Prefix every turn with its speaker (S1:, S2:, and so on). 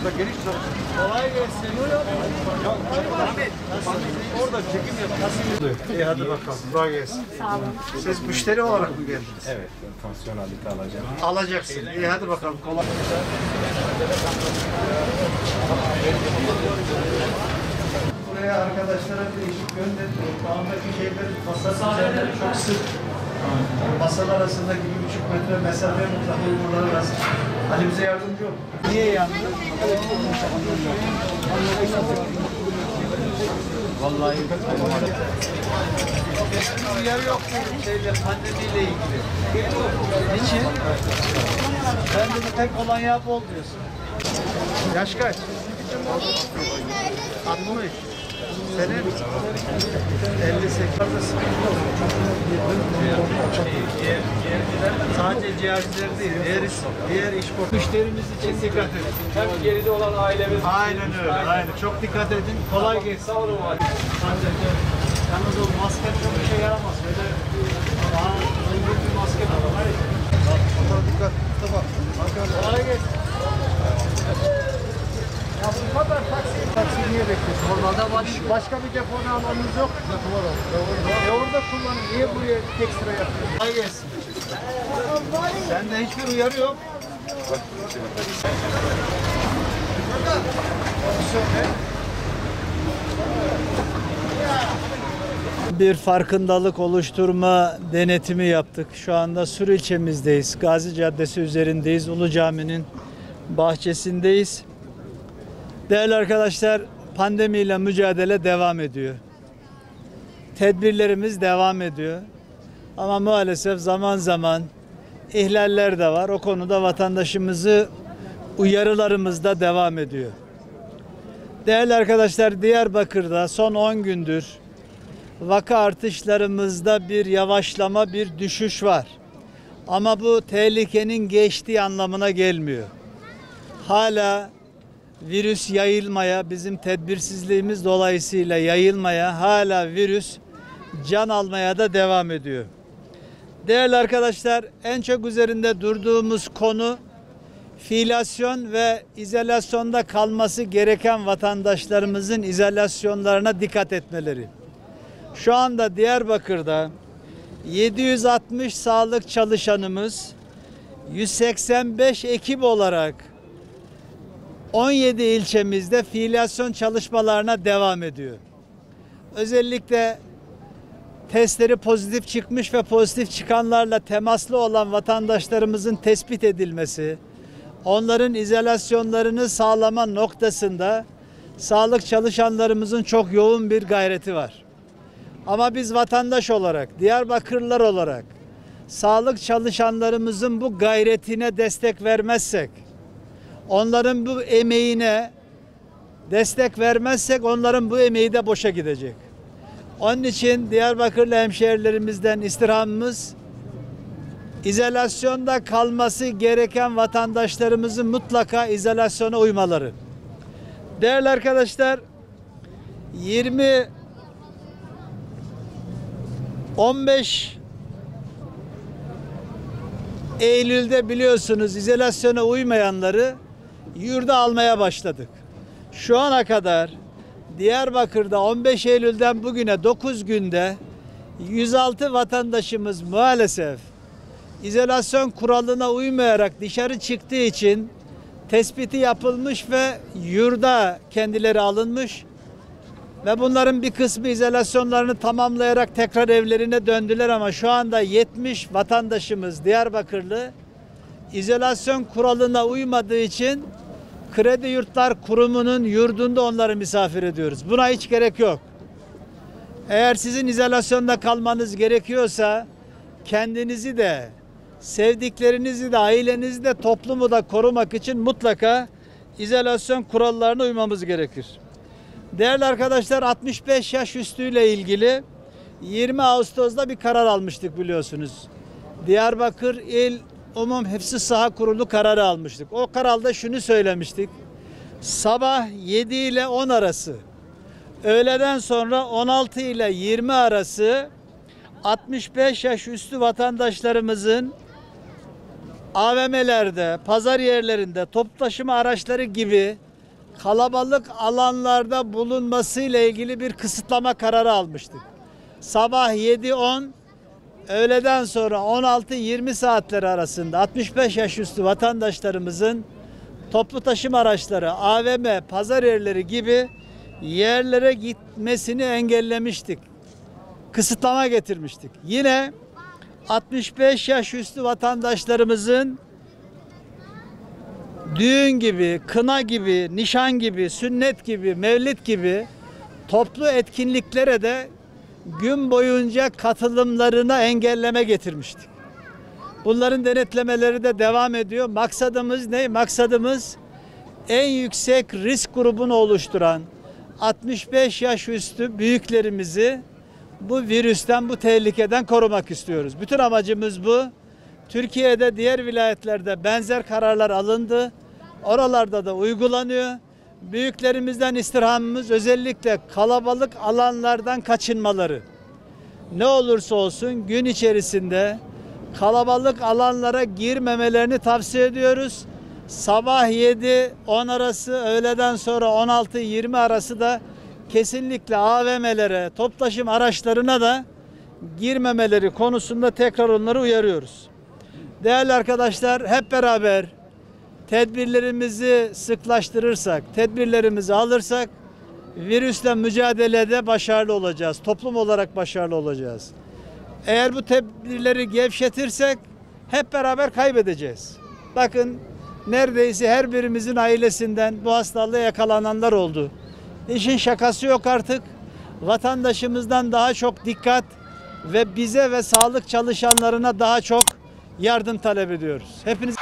S1: Burada geniş çalışıyor.
S2: Kolay gelsin.
S1: Ahmet, orada çekim yapıyor. İyi hadi bakalım. Kolay gelsin.
S3: Sağ olun.
S1: Siz müşteri olarak mı geldiniz?
S4: Evet, fonksiyonelite alacağım.
S1: Alacaksın. İyi hadi bakalım. Kolay gelsin. Buraya arkadaşlara bir ışık gönderiyor. Dağındaki şeyleri, masa üzerleri çok sık. Masalar arasındaki 1,5 metre mesafe mutlaka uymaları lazım. Ali bize yardımcı ol. Niye yandı? Vallahi uyarı yok bu şeyle, pandemiyle ilgili. Niçin? Ben de tek olan yap ol diyorsun. Yaş kaç? 60. Senin 58. Sadece ciğerciler değil, diğer işportacılar. Müşterimiz için dikkat edin.
S2: Hem geride olan ailemiz.
S1: Aynen öyle, aynen. Çok dikkat edin. Kolay gelsin.
S2: Sağ olun abi.
S1: Yalnız o maske çok işe yaramaz. Böyle daha uygun bir maske var. Hayır. Ona dikkat. Tamam. Kolay gelsin. Ya bu kadar taksi niye bekliyorsun? Normalde başka bir depoda almanız yok. Depo var abi. Orada kullanın. Niye buraya ekstra yapıyorsun? Kolay gelsin. Sende hiçbir uyarı yok. Bir farkındalık oluşturma denetimi yaptık. Şu anda Sur ilçemizdeyiz. Gazi Caddesi üzerindeyiz. Ulu Cami'nin bahçesindeyiz. Değerli arkadaşlar, pandemiyle mücadele devam ediyor. Tedbirlerimiz devam ediyor. Ama maalesef zaman zaman ihlaller de var. O konuda vatandaşımızı uyarılarımız da devam ediyor. Değerli arkadaşlar, Diyarbakır'da son 10 gündür vaka artışlarımızda bir yavaşlama, bir düşüş var. Ama bu tehlikenin geçtiği anlamına gelmiyor. Hala virüs yayılmaya, bizim tedbirsizliğimiz dolayısıyla yayılmaya, hala virüs can almaya da devam ediyor. Değerli arkadaşlar, en çok üzerinde durduğumuz konu fiilasyon ve izolasyonda kalması gereken vatandaşlarımızın izolasyonlarına dikkat etmeleri. Şu anda Diyarbakır'da 760 sağlık çalışanımız 185 ekip olarak 17 ilçemizde fiilasyon çalışmalarına devam ediyor. Özellikle testleri pozitif çıkmış ve pozitif çıkanlarla temaslı olan vatandaşlarımızın tespit edilmesi, onların izolasyonlarını sağlama noktasında sağlık çalışanlarımızın çok yoğun bir gayreti var. Ama biz vatandaş olarak, Diyarbakırlılar olarak sağlık çalışanlarımızın bu gayretine destek vermezsek, onların bu emeğine destek vermezsek onların bu emeği de boşa gidecek. Onun için Diyarbakırlı hemşehrilerimizden istirhamımız, izolasyonda kalması gereken vatandaşlarımızın mutlaka izolasyona uymaları. Değerli arkadaşlar, 15 Eylül'de biliyorsunuz izolasyona uymayanları yurda almaya başladık. Şu ana kadar Diyarbakır'da 15 Eylül'den bugüne 9 günde 106 vatandaşımız maalesef izolasyon kuralına uymayarak dışarı çıktığı için tespiti yapılmış ve yurda kendileri alınmış ve bunların bir kısmı izolasyonlarını tamamlayarak tekrar evlerine döndüler ama şu anda 70 vatandaşımız Diyarbakırlı izolasyon kuralına uymadığı için Kredi Yurtlar Kurumu'nun yurdunda onları misafir ediyoruz. Buna hiç gerek yok. Eğer sizin izolasyonda kalmanız gerekiyorsa kendinizi de, sevdiklerinizi de, ailenizi de, toplumu da korumak için mutlaka izolasyon kurallarına uymamız gerekir. Değerli arkadaşlar, 65 yaş üstüyle ilgili 20 Ağustos'ta bir karar almıştık biliyorsunuz. Diyarbakır İl Umum Hıfzı Saha Kurulu kararı almıştık. O kararda şunu söylemiştik. Sabah 7 ile 10 arası, öğleden sonra 16 ile 20 arası 65 yaş üstü vatandaşlarımızın AVM'lerde, pazar yerlerinde, toplu taşıma araçları gibi kalabalık alanlarda bulunmasıyla ilgili bir kısıtlama kararı almıştık. Sabah 7-10, öğleden sonra 16-20 saatleri arasında 65 yaş üstü vatandaşlarımızın toplu taşıma araçları, AVM, pazar yerleri gibi yerlere gitmesini engellemiştik. Kısıtlama getirmiştik. Yine 65 yaş üstü vatandaşlarımızın düğün gibi, kına gibi, nişan gibi, sünnet gibi, mevlid gibi toplu etkinliklere de gün boyunca katılımlarına engelleme getirmiştik. Bunların denetlemeleri de devam ediyor. Maksadımız ne? Maksadımız en yüksek risk grubunu oluşturan 65 yaş üstü büyüklerimizi bu virüsten, bu tehlikeden korumak istiyoruz. Bütün amacımız bu. Türkiye'de diğer vilayetlerde benzer kararlar alındı. Oralarda da uygulanıyor. Büyüklerimizden istirhamımız özellikle kalabalık alanlardan kaçınmaları. Ne olursa olsun gün içerisinde kalabalık alanlara girmemelerini tavsiye ediyoruz. Sabah 7-10 arası, öğleden sonra 16-20 arası da kesinlikle AVM'lere, toplu taşıma araçlarına da girmemeleri konusunda tekrar onları uyarıyoruz. Değerli arkadaşlar, hep beraber tedbirlerimizi sıklaştırırsak, tedbirlerimizi alırsak virüsle mücadelede başarılı olacağız. Toplum olarak başarılı olacağız. Eğer bu tedbirleri gevşetirsek hep beraber kaybedeceğiz. Bakın neredeyse her birimizin ailesinden bu hastalığa yakalananlar oldu. İşin şakası yok artık. Vatandaşımızdan daha çok dikkat ve bize ve sağlık çalışanlarına daha çok yardım talep ediyoruz. Hepiniz